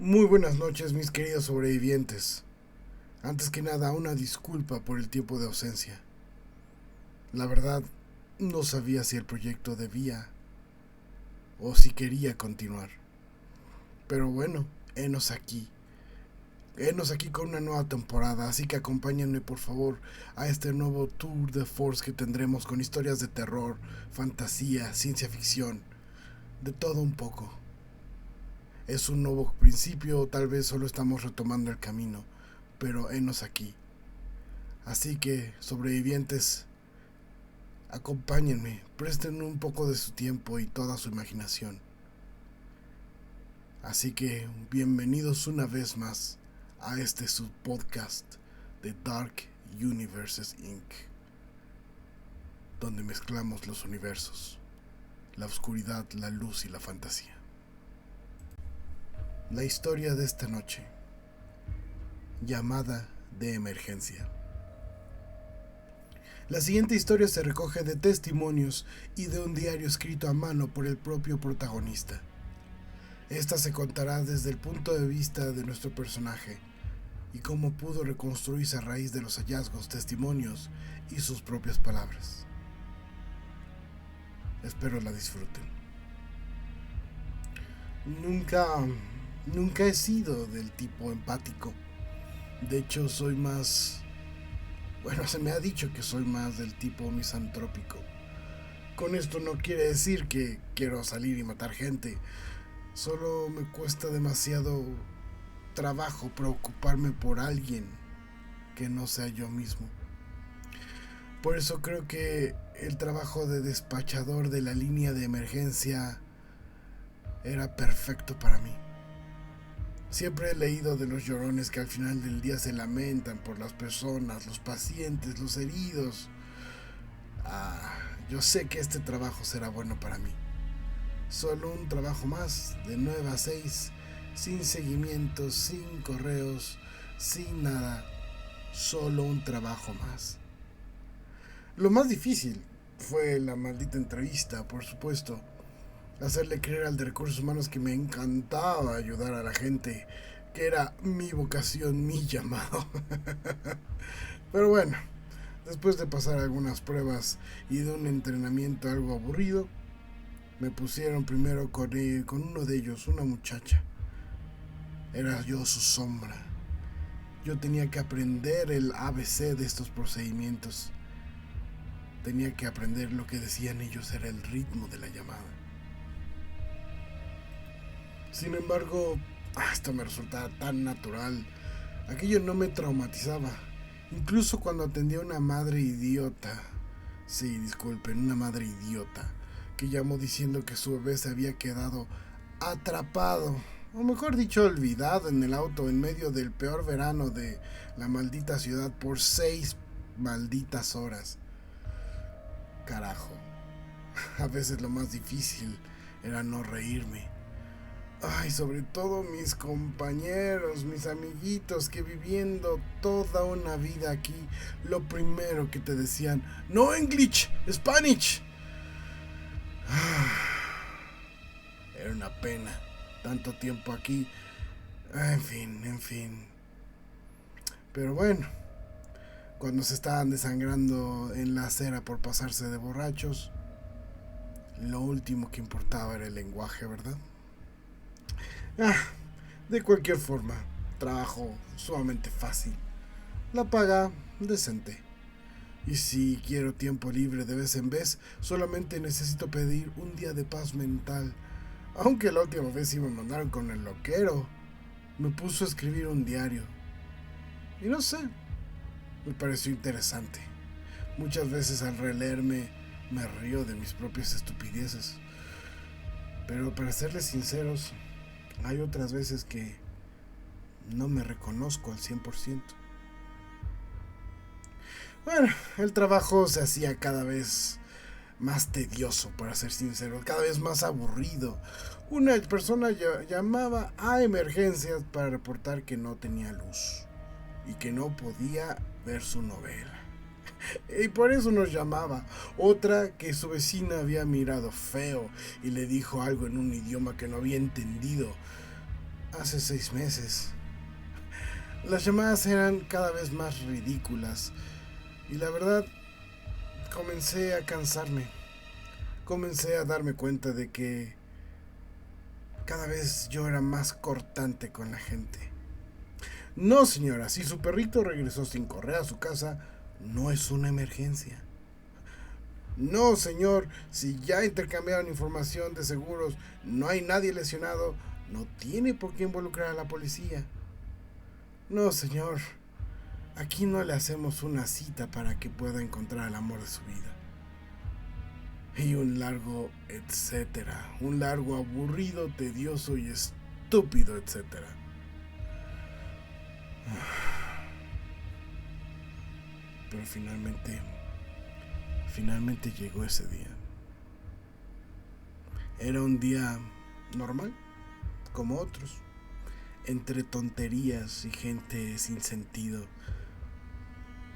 Muy buenas noches, mis queridos sobrevivientes. Antes que nada, una disculpa por el tiempo de ausencia. La verdad, no sabía si el proyecto debía o si quería continuar. Pero bueno, henos aquí. Henos aquí con una nueva temporada, así que acompáñenme por favor a este nuevo tour de force que tendremos con historias de terror, fantasía, ciencia ficción, de todo un poco. Es un nuevo principio, tal vez solo estamos retomando el camino, pero henos aquí. Así que, sobrevivientes, acompáñenme, presten un poco de su tiempo y toda su imaginación. Así que, bienvenidos una vez más a este subpodcast de Dark Universes Inc., donde mezclamos los universos, la oscuridad, la luz y la fantasía. La historia de esta noche, llamada de emergencia. La siguiente historia se recoge de testimonios y de un diario escrito a mano por el propio protagonista. Esta se contará desde el punto de vista de nuestro personaje y cómo pudo reconstruirse a raíz de los hallazgos, testimonios y sus propias palabras. Espero la disfruten. Nunca he sido del tipo empático. De hecho, soy más... Bueno, se me ha dicho que soy más del tipo misantrópico. Con esto no quiere decir que quiero salir y matar gente. Solo me cuesta demasiado trabajo preocuparme por alguien que no sea yo mismo. Por eso creo que el trabajo de despachador de la línea de emergencia era perfecto para mí. Siempre he leído de los llorones que al final del día se lamentan por las personas, los pacientes, los heridos. Yo sé que este trabajo será bueno para mí. Solo un trabajo más, de 9 a 6, sin seguimientos, sin correos, sin nada. Solo un trabajo más. Lo más difícil fue la maldita entrevista, por supuesto. Hacerle creer al de recursos humanos que me encantaba ayudar a la gente, que era mi vocación, mi llamado. Pero bueno, después de pasar algunas pruebas y de un entrenamiento algo aburrido, me pusieron primero con uno de ellos, una muchacha. Era yo su sombra. Yo tenía que aprender el ABC de estos procedimientos. Tenía que aprender lo que decían ellos era el ritmo de la llamada. Sin embargo, esto me resultaba tan natural. Aquello no me traumatizaba. Incluso cuando atendía a una madre idiota. Sí, disculpen, una madre idiota. Que llamó diciendo que su bebé se había quedado atrapado. O mejor dicho, olvidado en el auto en medio del peor verano de la maldita ciudad por 6 malditas horas. Carajo. A veces lo más difícil era no reírme. Ay, sobre todo mis compañeros, mis amiguitos que viviendo toda una vida aquí, lo primero que te decían, no English, Spanish. Era una pena, tanto tiempo aquí. En fin. Pero bueno, cuando se estaban desangrando en la acera por pasarse de borrachos, lo último que importaba era el lenguaje, ¿verdad? De cualquier forma, trabajo sumamente fácil. La paga decente. Y si quiero tiempo libre de vez en vez, solamente necesito pedir un día de paz mental. Aunque la última vez sí me mandaron con el loquero. Me puso a escribir un diario. Y no sé, me pareció interesante. Muchas veces al releerme me río de mis propias estupideces. Pero para serles sinceros, hay otras veces que no me reconozco al 100%. Bueno, el trabajo se hacía cada vez más tedioso, para ser sincero, cada vez más aburrido. Una persona llamaba a emergencias para reportar que no tenía luz y que no podía ver su novela. Y por eso nos llamaba. Otra que su vecina había mirado feo y le dijo algo en un idioma que no había entendido. Hace 6 meses. Las llamadas eran cada vez más ridículas y la verdad comencé a cansarme. Comencé a darme cuenta de que cada vez yo era más cortante con la gente. No, señora, si su perrito regresó sin correa a su casa, no es una emergencia. No, señor, si ya intercambiaron información de seguros, no hay nadie lesionado, no tiene por qué involucrar a la policía. No, señor, aquí no le hacemos una cita para que pueda encontrar el amor de su vida. Y un largo etcétera, un largo aburrido, tedioso y estúpido etcétera. Pero finalmente llegó ese día. Era un día normal, como otros, entre tonterías y gente sin sentido,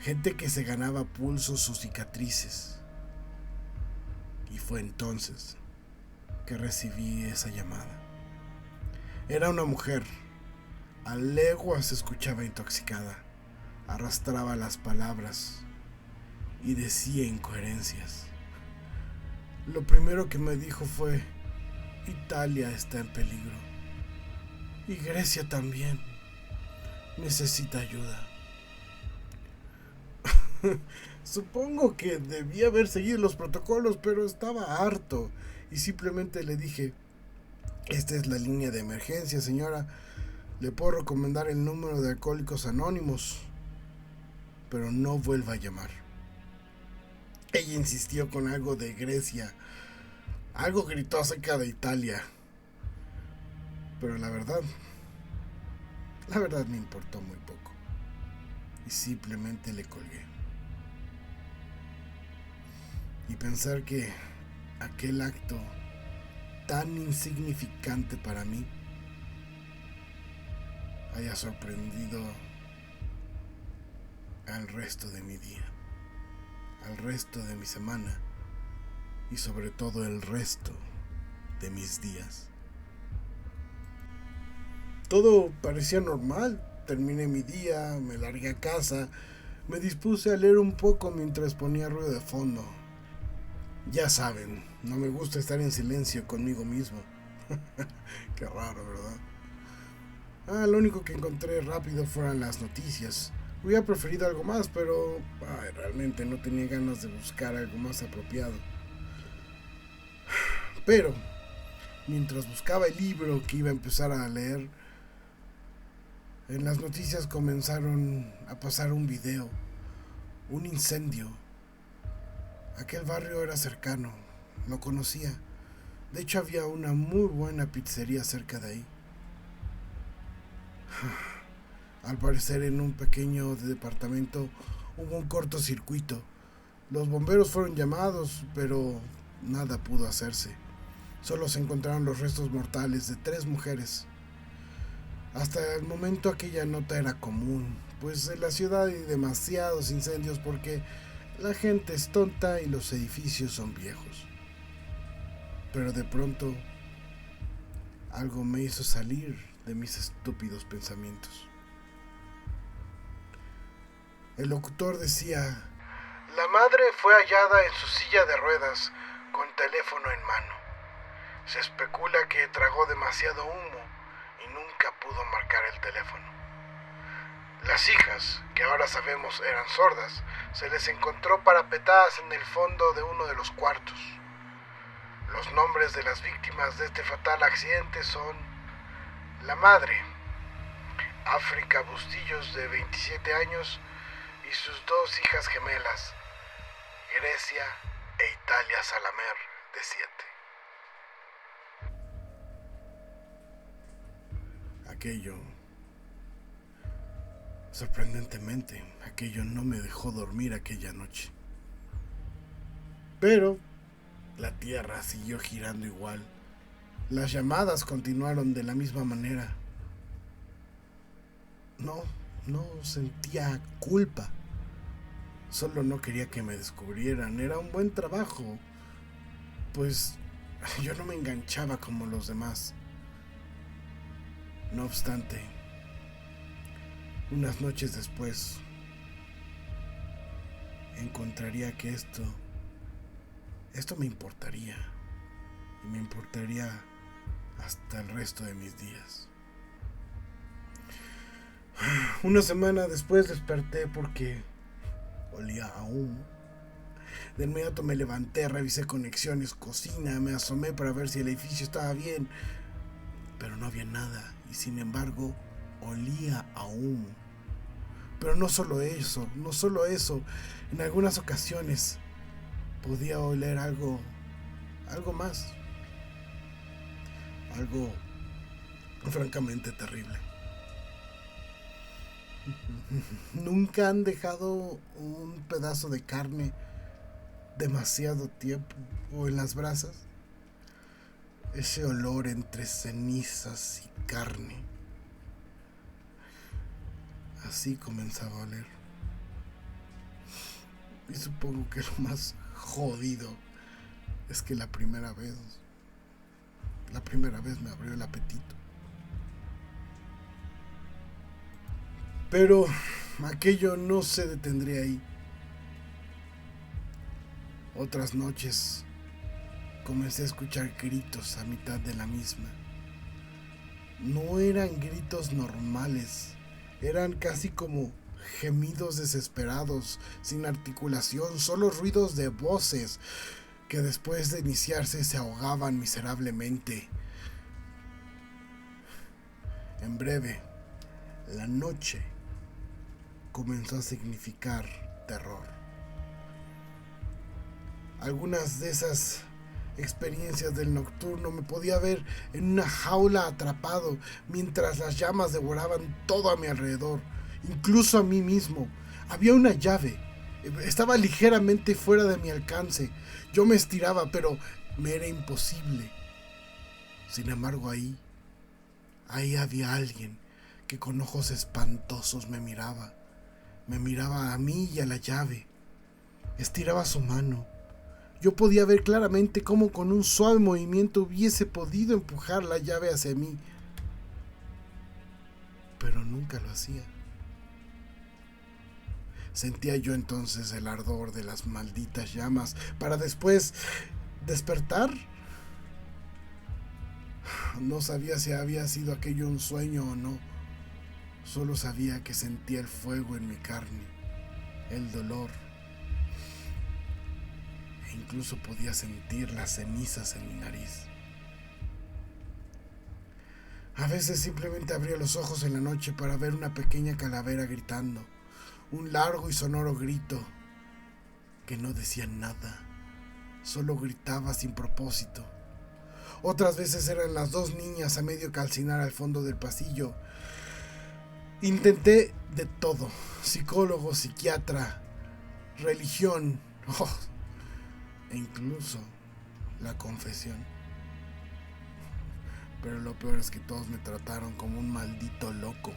gente que se ganaba pulsos o cicatrices. Y fue entonces que recibí esa llamada. Era una mujer. A leguas se escuchaba intoxicada. Arrastraba las palabras y decía incoherencias. Lo primero que me dijo fue: Italia está en peligro. Y Grecia también. Necesita ayuda. Supongo que debía haber seguido los protocolos, pero estaba harto y simplemente le dije: esta es la línea de emergencia, señora. Le puedo recomendar el número de Alcohólicos Anónimos, pero no vuelva a llamar. Ella insistió con algo de Grecia, algo gritó acerca de Italia, pero la verdad me importó muy poco y simplemente le colgué. Y pensar que aquel acto tan insignificante para mí haya sorprendido al resto de mi día, al resto de mi semana y sobre todo el resto de mis días. Todo parecía normal. Terminé mi día, me largué a casa, me dispuse a leer un poco mientras ponía ruido de fondo. Ya saben, no me gusta estar en silencio conmigo mismo. Qué raro, ¿verdad? Lo único que encontré rápido fueron las noticias. Hubiera preferido algo más, pero realmente no tenía ganas de buscar algo más apropiado. Pero, mientras buscaba el libro que iba a empezar a leer, en las noticias comenzaron a pasar un video, un incendio. Aquel barrio era cercano, lo conocía. De hecho, había una muy buena pizzería cerca de ahí. Al parecer, en un pequeño departamento hubo un cortocircuito. Los bomberos fueron llamados, pero nada pudo hacerse. Solo se encontraron los restos mortales de 3 mujeres. Hasta el momento aquella nota era común, pues en la ciudad hay demasiados incendios porque la gente es tonta y los edificios son viejos. Pero de pronto, algo me hizo salir de mis estúpidos pensamientos. El locutor decía: la madre fue hallada en su silla de ruedas con teléfono en mano. Se especula que tragó demasiado humo y nunca pudo marcar el teléfono. Las hijas, que ahora sabemos eran sordas, se les encontró parapetadas en el fondo de uno de los cuartos. Los nombres de las víctimas de este fatal accidente son: la madre, África Bustillos, de 27 años, y sus 2 hijas gemelas, Grecia e Italia Salamer, de 7. Aquello, sorprendentemente, aquello no me dejó dormir aquella noche. Pero la tierra siguió girando igual. Las llamadas continuaron de la misma manera. No sentía culpa. Solo no quería que me descubrieran. Era un buen trabajo, pues yo no me enganchaba como los demás. No obstante, unas noches después, encontraría que esto me importaría, y me importaría hasta el resto de mis días. Una semana después desperté porque olía a humo. De inmediato me levanté, revisé conexiones, cocina, me asomé para ver si el edificio estaba bien, pero no había nada, y sin embargo olía a humo. Pero no solo eso, en algunas ocasiones podía oler algo más, algo francamente terrible. ¿Nunca han dejado un pedazo de carne demasiado tiempo o en las brasas? Ese olor entre cenizas y carne. Así comenzaba a oler. Y supongo que lo más jodido es que la primera vez me abrió el apetito. Pero aquello no se detendría ahí. Otras noches comencé a escuchar gritos a mitad de la misma. No eran gritos normales, eran casi como gemidos desesperados, sin articulación, solo ruidos de voces que después de iniciarse se ahogaban miserablemente. En breve, la noche comenzó a significar terror. Algunas de esas experiencias del nocturno me podía ver en una jaula atrapado mientras las llamas devoraban todo a mi alrededor, incluso a mí mismo. Había una llave, estaba ligeramente fuera de mi alcance. Yo me estiraba, pero me era imposible. Sin embargo, ahí había alguien que con ojos espantosos me miraba a mí y a la llave. Estiraba su mano. Yo podía ver claramente cómo con un suave movimiento hubiese podido empujar la llave hacia mí, pero nunca lo hacía. Sentía yo entonces el ardor de las malditas llamas para después despertar. No sabía si había sido aquello un sueño o no. Solo sabía que sentía el fuego en mi carne, el dolor, e incluso podía sentir las cenizas en mi nariz. A veces simplemente abría los ojos en la noche para ver una pequeña calavera gritando, un largo y sonoro grito que no decía nada, solo gritaba sin propósito. Otras veces eran las dos niñas a medio calcinar al fondo del pasillo. Intenté de todo, psicólogo, psiquiatra, religión, e incluso la confesión. Pero lo peor es que todos me trataron como un maldito loco.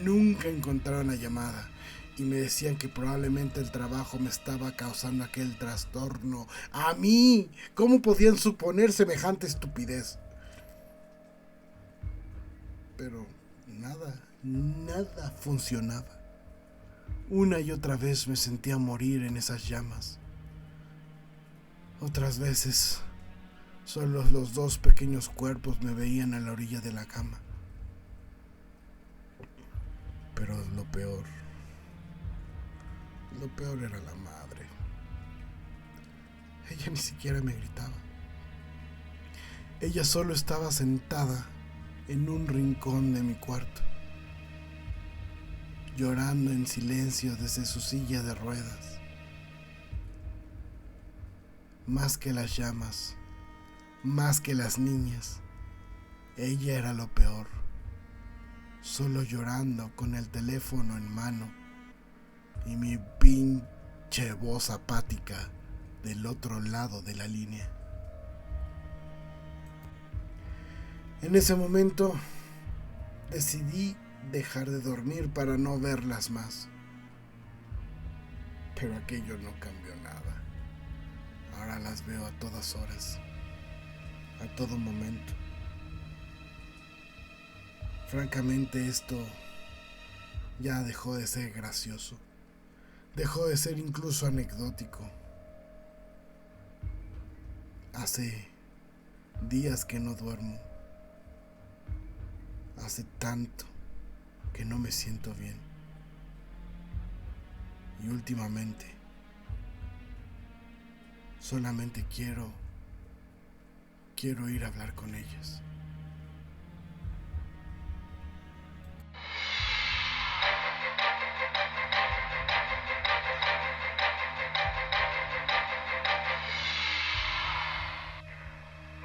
Nunca encontraron la llamada y me decían que probablemente el trabajo me estaba causando aquel trastorno. ¡A mí! ¿Cómo podían suponer semejante estupidez? Pero nada funcionaba. Una y otra vez me sentía morir en esas llamas. Otras veces solo los dos pequeños cuerpos me veían a la orilla de la cama. Pero lo peor era la madre. Ella ni siquiera me gritaba. Ella solo estaba sentada en un rincón de mi cuarto, llorando en silencio desde su silla de ruedas. Más que las llamas, más que las niñas, ella era lo peor, solo llorando con el teléfono en mano y mi pinche voz apática del otro lado de la línea. En ese momento decidí dejar de dormir para no verlas más. Pero aquello no cambió nada. Ahora las veo a todas horas, a todo momento. Francamente esto ya dejó de ser gracioso. Dejó de ser incluso anecdótico. Hace días que no duermo. Hace tanto que no me siento bien. Y últimamente solamente quiero ir a hablar con ellas.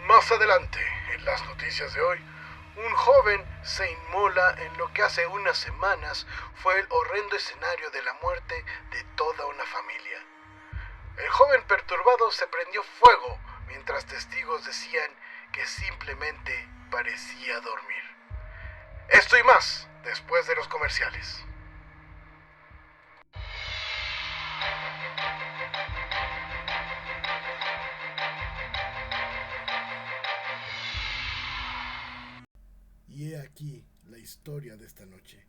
Más adelante, en las noticias de hoy, un joven se inmola en lo que hace unas semanas fue el horrendo escenario de la muerte de toda una familia. El joven perturbado se prendió fuego mientras testigos decían que simplemente parecía dormir. Esto y más después de los comerciales. Y he aquí la historia de esta noche.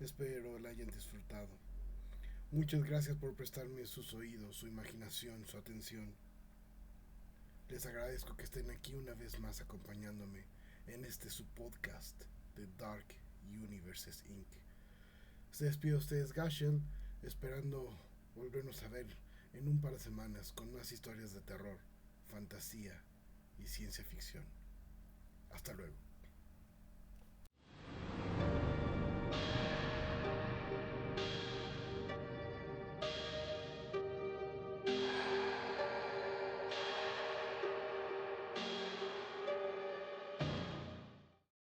Espero la hayan disfrutado. Muchas gracias por prestarme sus oídos, su imaginación, su atención. Les agradezco que estén aquí una vez más acompañándome en este su podcast de Dark Universes Inc. Se despide a ustedes Gashel, esperando volvernos a ver en un par de semanas con más historias de terror, fantasía y ciencia ficción. Hasta luego.